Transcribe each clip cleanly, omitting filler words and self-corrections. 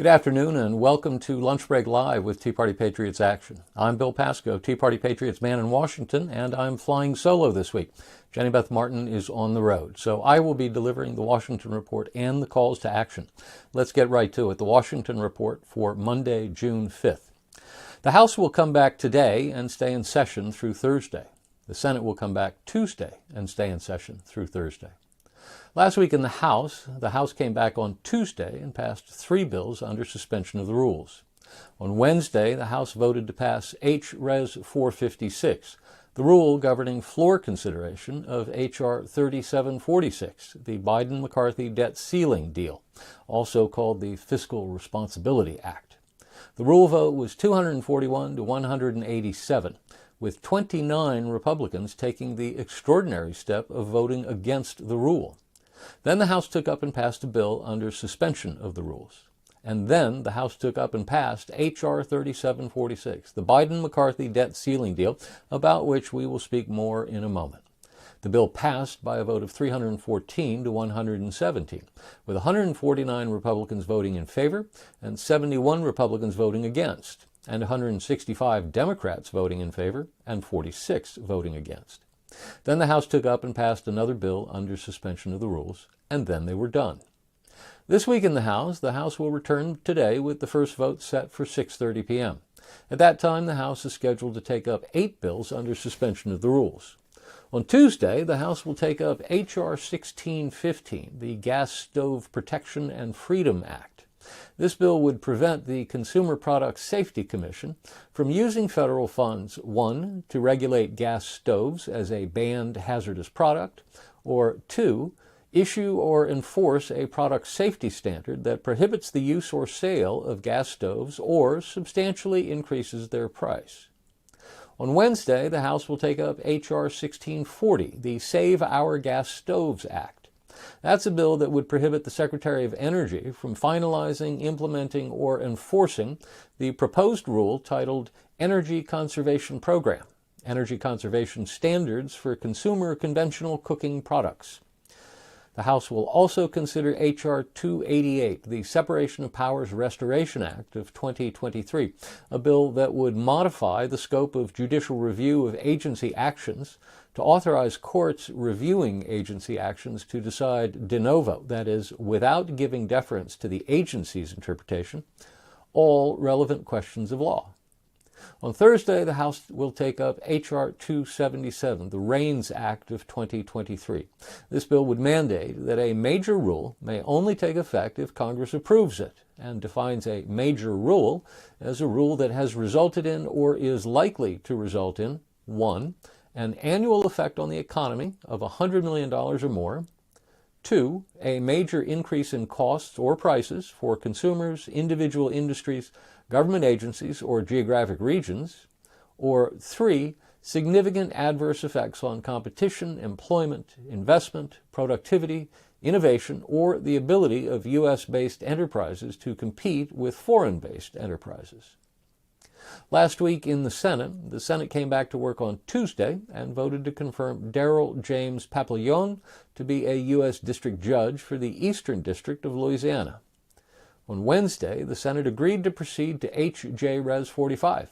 Good afternoon and welcome to Lunch Break Live with Tea Party Patriots Action. I'm Bill Pasco, Tea Party Patriots man in Washington, and I'm flying solo this week. Jenny Beth Martin is on the road, so I will be delivering the Washington Report and the calls to action. Let's get right to it. The Washington Report for Monday, June 5th. The House will come back today and stay in session through Thursday. The Senate will come back Tuesday and stay in session through Thursday. Last week in the House came back on Tuesday and passed 3 bills under suspension of the rules. On Wednesday, the House voted to pass H.Res. 456, the rule governing floor consideration of H.R. 3746, the Biden-McCarthy debt ceiling deal, also called the Fiscal Responsibility Act. The rule vote was 241 to 187, with 29 Republicans taking the extraordinary step of voting against the rule. Then the House took up and passed a bill under suspension of the rules. And then the House took up and passed H.R. 3746, the Biden-McCarthy debt ceiling deal, about which we will speak more in a moment. The bill passed by a vote of 314 to 117, with 149 Republicans voting in favor and 71 Republicans voting against, and 165 Democrats voting in favor and 46 voting against. Then the House took up and passed another bill under suspension of the rules, and then they were done. This week in the House will return today with the first vote set for 6:30 p.m. At that time, the House is scheduled to take up 8 bills under suspension of the rules. On Tuesday, the House will take up H.R. 1615, the Gas Stove Protection and Freedom Act. This bill would prevent the Consumer Product Safety Commission from using federal funds, 1, to regulate gas stoves as a banned hazardous product, or 2, issue or enforce a product safety standard that prohibits the use or sale of gas stoves or substantially increases their price. On Wednesday, the House will take up H.R. 1640, the Save Our Gas Stoves Act. That's a bill that would prohibit the Secretary of Energy from finalizing, implementing, or enforcing the proposed rule titled Energy Conservation Program, Energy Conservation Standards for Consumer Conventional Cooking Products. The House will also consider H.R. 288, the Separation of Powers Restoration Act of 2023, a bill that would modify the scope of judicial review of agency actions to authorize courts reviewing agency actions to decide de novo, that is, without giving deference to the agency's interpretation, all relevant questions of law. On Thursday, the House will take up H.R. 277, the REINS Act of 2023. This bill would mandate that a major rule may only take effect if Congress approves it, and defines a major rule as a rule that has resulted in or is likely to result in 1. An annual effect on the economy of $100 million or more, 2. A major increase in costs or prices for consumers, individual industries, government agencies, or geographic regions, or 3. Significant adverse effects on competition, employment, investment, productivity, innovation, or the ability of U.S.-based enterprises to compete with foreign-based enterprises. Last week in the Senate came back to work on Tuesday and voted to confirm Darrell James Papillon to be a U.S. District Judge for the Eastern District of Louisiana. On Wednesday, the Senate agreed to proceed to H.J.Res. 45,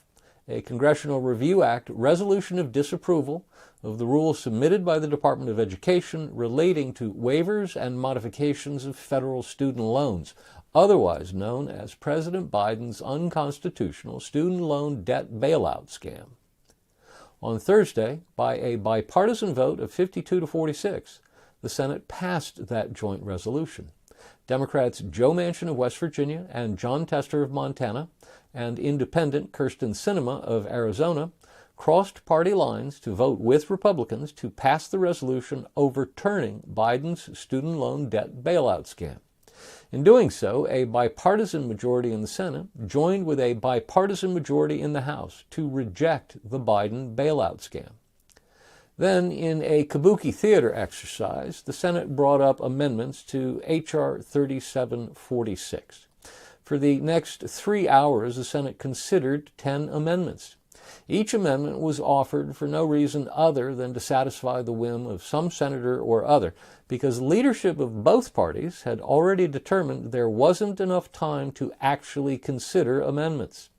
a Congressional Review Act resolution of disapproval of the rule submitted by the Department of Education relating to waivers and modifications of federal student loans, otherwise known as President Biden's unconstitutional student loan debt bailout scam. On Thursday, by a bipartisan vote of 52 to 46, the Senate passed that joint resolution. Democrats Joe Manchin of West Virginia and John Tester of Montana, and Independent Kyrsten Sinema of Arizona, crossed party lines to vote with Republicans to pass the resolution overturning Biden's student loan debt bailout scam. In doing so, a bipartisan majority in the Senate joined with a bipartisan majority in the House to reject the Biden bailout scam. Then, in a kabuki theater exercise, the Senate brought up amendments to H.R. 3746. For the next 3 hours, the Senate considered 10 amendments. Each amendment was offered for no reason other than to satisfy the whim of some senator or other, because leadership of both parties had already determined there wasn't enough time to actually consider amendments.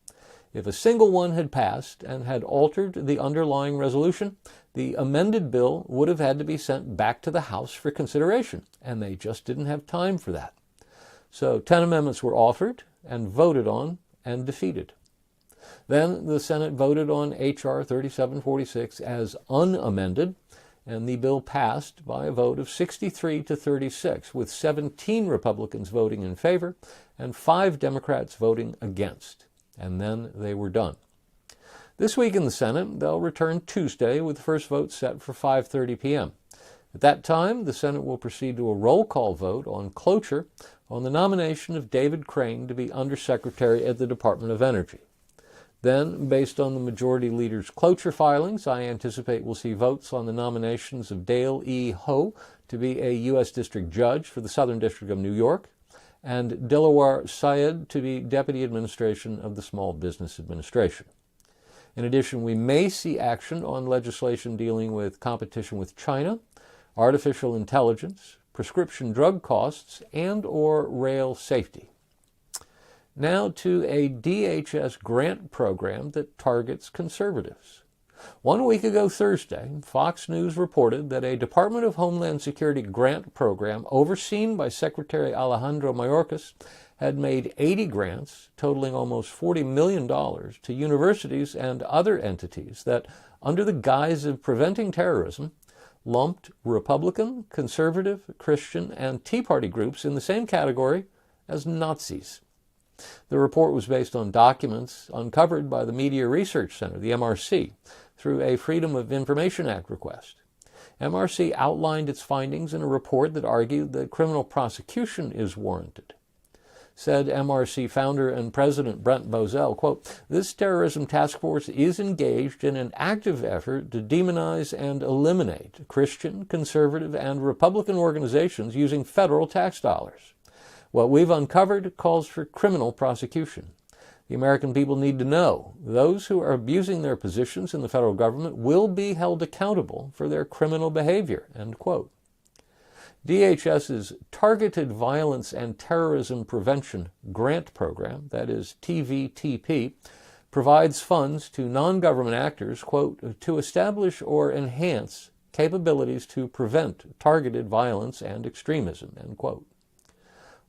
If a single one had passed and had altered the underlying resolution, the amended bill would have had to be sent back to the House for consideration, and they just didn't have time for that. So 10 amendments were offered and voted on and defeated. Then the Senate voted on H.R. 3746 as unamended, and the bill passed by a vote of 63 to 36, with 17 Republicans voting in favor and 5 Democrats voting against. And then they were done. This week in the Senate, they'll return Tuesday with the first vote set for 5:30 p.m. At that time, the Senate will proceed to a roll call vote on cloture on the nomination of David Crane to be Undersecretary at the Department of Energy. Then, based on the Majority Leader's cloture filings, I anticipate we'll see votes on the nominations of Dale E. Ho to be a U.S. District Judge for the Southern District of New York, and Dilawar Syed to be Deputy Administration of the Small Business Administration. In addition, we may see action on legislation dealing with competition with China, artificial intelligence, prescription drug costs, and/or rail safety. Now to a DHS grant program that targets conservatives. 1 week ago Thursday, Fox News reported that a Department of Homeland Security grant program overseen by Secretary Alejandro Mayorkas had made 80 grants totaling almost $40 million to universities and other entities that, under the guise of preventing terrorism, lumped Republican, conservative, Christian, and Tea Party groups in the same category as Nazis. The report was based on documents uncovered by the Media Research Center, the MRC, through a Freedom of Information Act request. MRC outlined its findings in a report that argued that criminal prosecution is warranted. Said MRC founder and president Brent Bozell, quote, "This terrorism task force is engaged in an active effort to demonize and eliminate Christian, conservative, and Republican organizations using federal tax dollars. What we've uncovered calls for criminal prosecution. The American people need to know those who are abusing their positions in the federal government will be held accountable for their criminal behavior," end quote. DHS's Targeted Violence and Terrorism Prevention Grant Program, that is TVTP, provides funds to non-government actors, quote, "to establish or enhance capabilities to prevent targeted violence and extremism," end quote.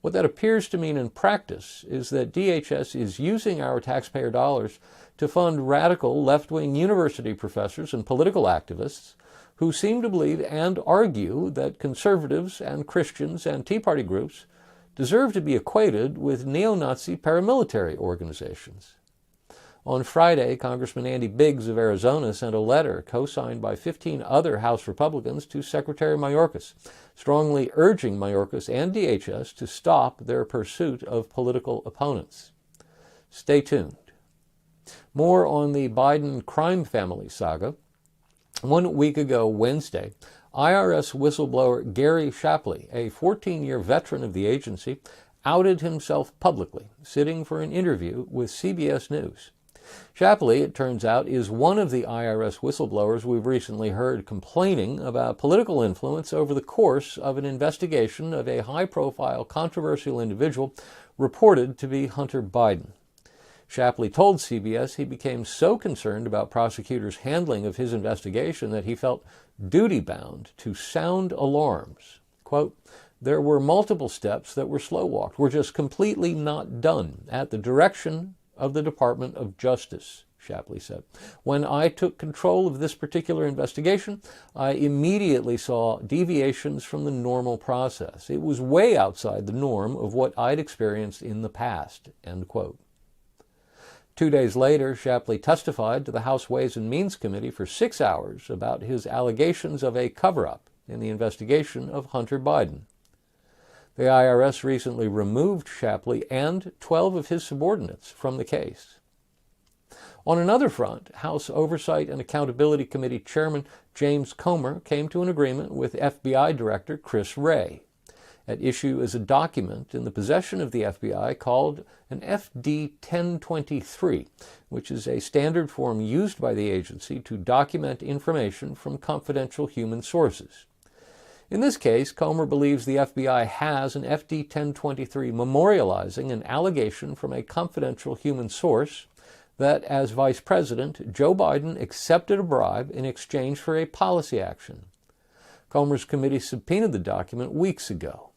What that appears to mean in practice is that DHS is using our taxpayer dollars to fund radical left-wing university professors and political activists who seem to believe and argue that conservatives and Christians and Tea Party groups deserve to be equated with neo-Nazi paramilitary organizations. On Friday, Congressman Andy Biggs of Arizona sent a letter co-signed by 15 other House Republicans to Secretary Mayorkas, strongly urging Mayorkas and DHS to stop their pursuit of political opponents. Stay tuned. More on the Biden crime family saga. 1 week ago Wednesday, IRS whistleblower Gary Shapley, a 14-year veteran of the agency, outed himself publicly, sitting for an interview with CBS News. Shapley, it turns out, is one of the IRS whistleblowers we've recently heard complaining about political influence over the course of an investigation of a high-profile, controversial individual reported to be Hunter Biden. Shapley told CBS he became so concerned about prosecutors' handling of his investigation that he felt duty-bound to sound alarms. Quote, "There were multiple steps that were slow-walked, were just completely not done at the direction of the Department of Justice," Shapley said. "When I took control of this particular investigation, I immediately saw deviations from the normal process. It was way outside the norm of what I'd experienced in the past," end quote. 2 days later, Shapley testified to the House Ways and Means Committee for 6 hours about his allegations of a cover-up in the investigation of Hunter Biden. The IRS recently removed Shapley and 12 of his subordinates from the case. On another front, House Oversight and Accountability Committee Chairman James Comer came to an agreement with FBI Director Chris Wray. At issue is a document in the possession of the FBI called an FD 1023, which is a standard form used by the agency to document information from confidential human sources. In this case, Comer believes the FBI has an FD 1023 memorializing an allegation from a confidential human source that, as Vice President, Joe Biden accepted a bribe in exchange for a policy action. Comer's committee subpoenaed the document weeks ago.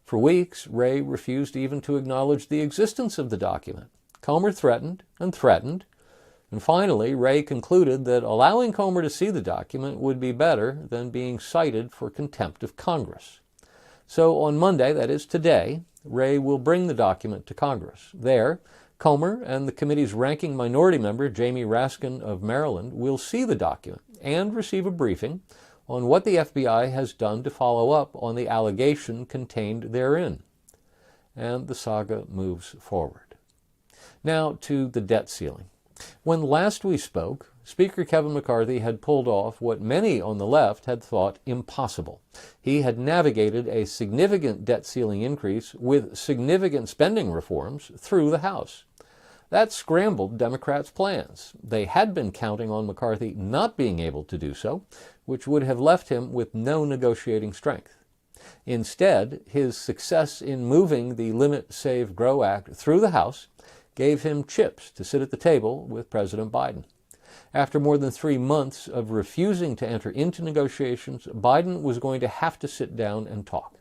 For weeks, Wray refused even to acknowledge the existence of the document. Comer threatened and threatened, and finally, Wray concluded that allowing Comer to see the document would be better than being cited for contempt of Congress. So on Monday, that is today, Wray will bring the document to Congress. There, Comer and the committee's ranking minority member, Jamie Raskin of Maryland, will see the document and receive a briefing on what the FBI has done to follow up on the allegation contained therein. And the saga moves forward. Now to the debt ceiling. When last we spoke, Speaker Kevin McCarthy had pulled off what many on the left had thought impossible. He had navigated a significant debt ceiling increase with significant spending reforms through the House. That scrambled Democrats' plans. They had been counting on McCarthy not being able to do so, which would have left him with no negotiating strength. Instead, his success in moving the Limit, Save, Grow Act through the House gave him chips to sit at the table with President Biden. After more than 3 months of refusing to enter into negotiations, Biden was going to have to sit down and talk.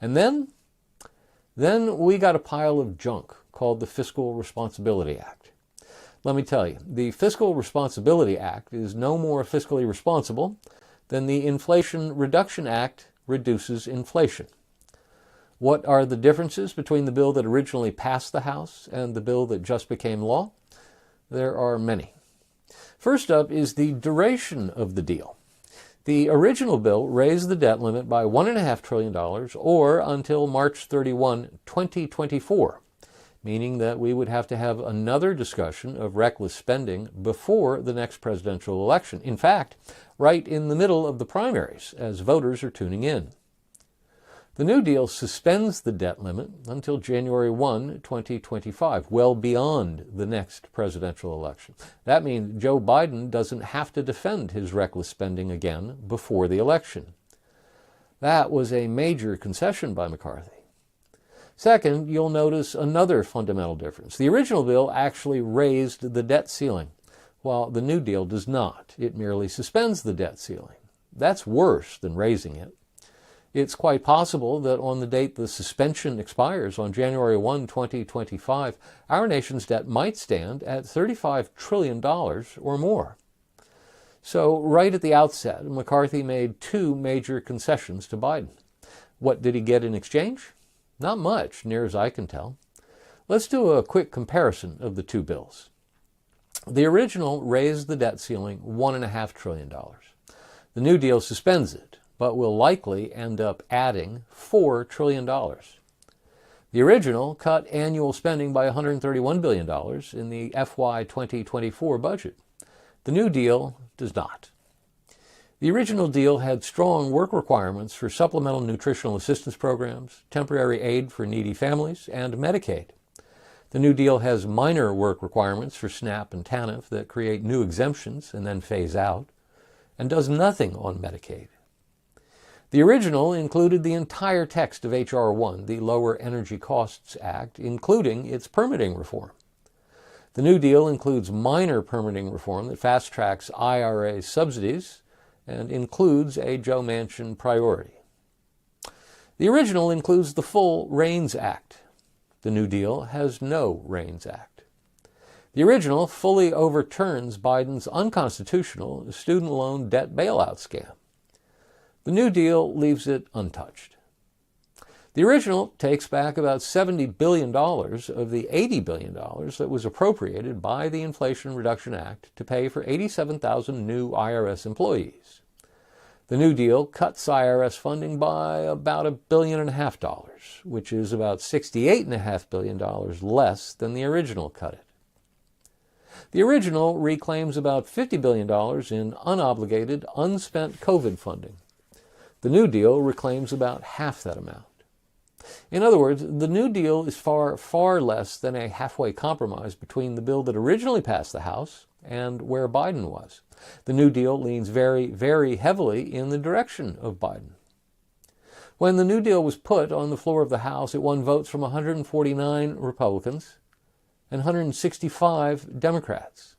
And then we got a pile of junk called the Fiscal Responsibility Act. Let me tell you, the Fiscal Responsibility Act is no more fiscally responsible than the Inflation Reduction Act reduces inflation. What are the differences between the bill that originally passed the House and the bill that just became law? There are many. First up is the duration of the deal. The original bill raised the debt limit by $1.5 trillion or until March 31, 2024, meaning that we would have to have another discussion of reckless spending before the next presidential election. In fact, right in the middle of the primaries, as voters are tuning in. The New Deal suspends the debt limit until January 1, 2025, well beyond the next presidential election. That means Joe Biden doesn't have to defend his reckless spending again before the election. That was a major concession by McCarthy. Second, you'll notice another fundamental difference. The original bill actually raised the debt ceiling, while the New Deal does not. It merely suspends the debt ceiling. That's worse than raising it. It's quite possible that on the date the suspension expires on January 1, 2025, our nation's debt might stand at $35 trillion or more. So right at the outset, McCarthy made 2 major concessions to Biden. What did he get in exchange? Not much, near as I can tell. Let's do a quick comparison of the 2 bills. The original raised the debt ceiling $1.5 trillion. The New Deal suspends it, but will likely end up adding $4 trillion. The original cut annual spending by $131 billion in the FY 2024 budget. The New Deal does not. The original deal had strong work requirements for supplemental nutritional assistance programs, temporary aid for needy families, and Medicaid. The New Deal has minor work requirements for SNAP and TANF that create new exemptions and then phase out, and does nothing on Medicaid. The original included the entire text of H.R. 1, the Lower Energy Costs Act, including its permitting reform. The New Deal includes minor permitting reform that fast-tracks IRA subsidies and includes a Joe Manchin priority. The original includes the full REINS Act. The New Deal has no REINS Act. The original fully overturns Biden's unconstitutional student loan debt bailout scam. The New Deal leaves it untouched. The original takes back about $70 billion of the $80 billion that was appropriated by the Inflation Reduction Act to pay for 87,000 new IRS employees. The New Deal cuts IRS funding by about $1.5 billion, which is about $68.5 billion less than the original cut it. The original reclaims about $50 billion in unobligated, unspent COVID funding. The New Deal reclaims about half that amount. In other words, the New Deal is far, far less than a halfway compromise between the bill that originally passed the House and where Biden was. The New Deal leans very, very heavily in the direction of Biden. When the New Deal was put on the floor of the House, it won votes from 149 Republicans and 165 Democrats.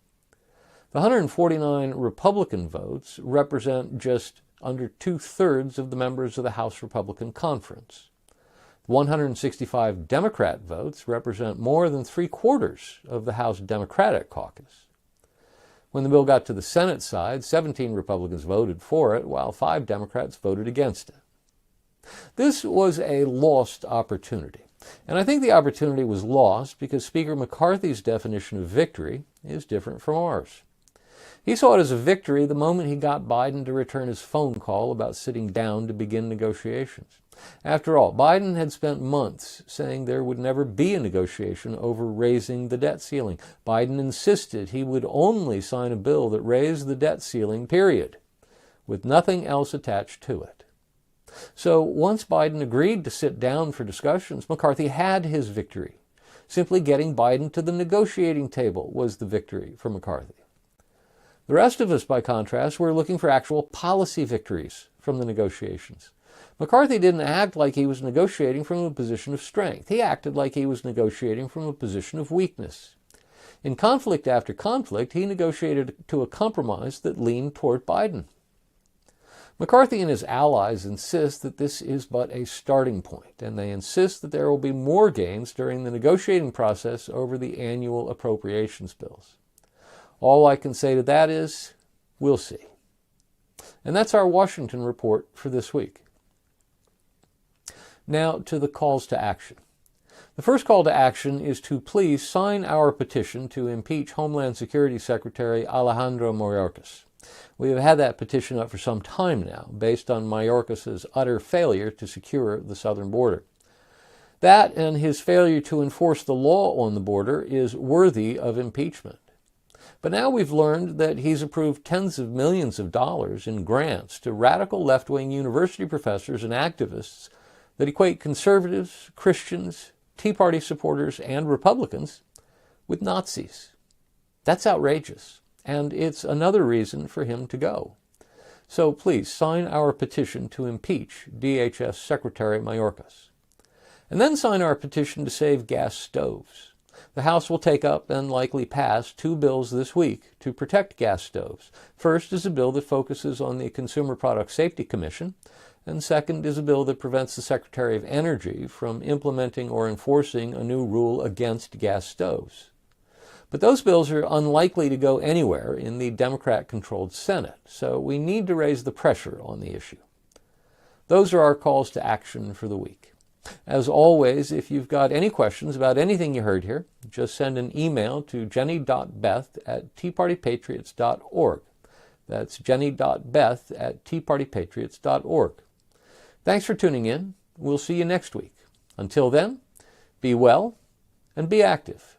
The 149 Republican votes represent just under 2/3 of the members of the House Republican Conference. 165 Democrat votes represent more than 3/4 of the House Democratic caucus. When the bill got to the Senate side, 17 Republicans voted for it, while 5 Democrats voted against it. This was a lost opportunity. And I think the opportunity was lost because Speaker McCarthy's definition of victory is different from ours. He saw it as a victory the moment he got Biden to return his phone call about sitting down to begin negotiations. After all, Biden had spent months saying there would never be a negotiation over raising the debt ceiling. Biden insisted he would only sign a bill that raised the debt ceiling, period, with nothing else attached to it. So once Biden agreed to sit down for discussions, McCarthy had his victory. Simply getting Biden to the negotiating table was the victory for McCarthy. The rest of us, by contrast, were looking for actual policy victories from the negotiations. McCarthy didn't act like he was negotiating from a position of strength. He acted like he was negotiating from a position of weakness. In conflict after conflict, he negotiated to a compromise that leaned toward Biden. McCarthy and his allies insist that this is but a starting point, and they insist that there will be more gains during the negotiating process over the annual appropriations bills. All I can say to that is, we'll see. And that's our Washington report for this week. Now to the calls to action. The first call to action is to please sign our petition to impeach Homeland Security Secretary Alejandro Mayorkas. We have had that petition up for some time now, based on Mayorkas' utter failure to secure the southern border. That and his failure to enforce the law on the border is worthy of impeachment. But now we've learned that he's approved tens of millions of dollars in grants to radical left-wing university professors and activists that equate conservatives, Christians, Tea Party supporters, and Republicans with Nazis. That's outrageous. And it's another reason for him to go. So please sign our petition to impeach DHS Secretary Mayorkas. And then sign our petition to save gas stoves. The House will take up and likely pass 2 bills this week to protect gas stoves. First is a bill that focuses on the Consumer Product Safety Commission, and second is a bill that prevents the Secretary of Energy from implementing or enforcing a new rule against gas stoves. But those bills are unlikely to go anywhere in the Democrat-controlled Senate, so we need to raise the pressure on the issue. Those are our calls to action for the week. As always, if you've got any questions about anything you heard here, just send an email to jenny.beth@teapartypatriots.org. That's jenny.beth@teapartypatriots.org. Thanks for tuning in. We'll see you next week. Until then, be well and be active.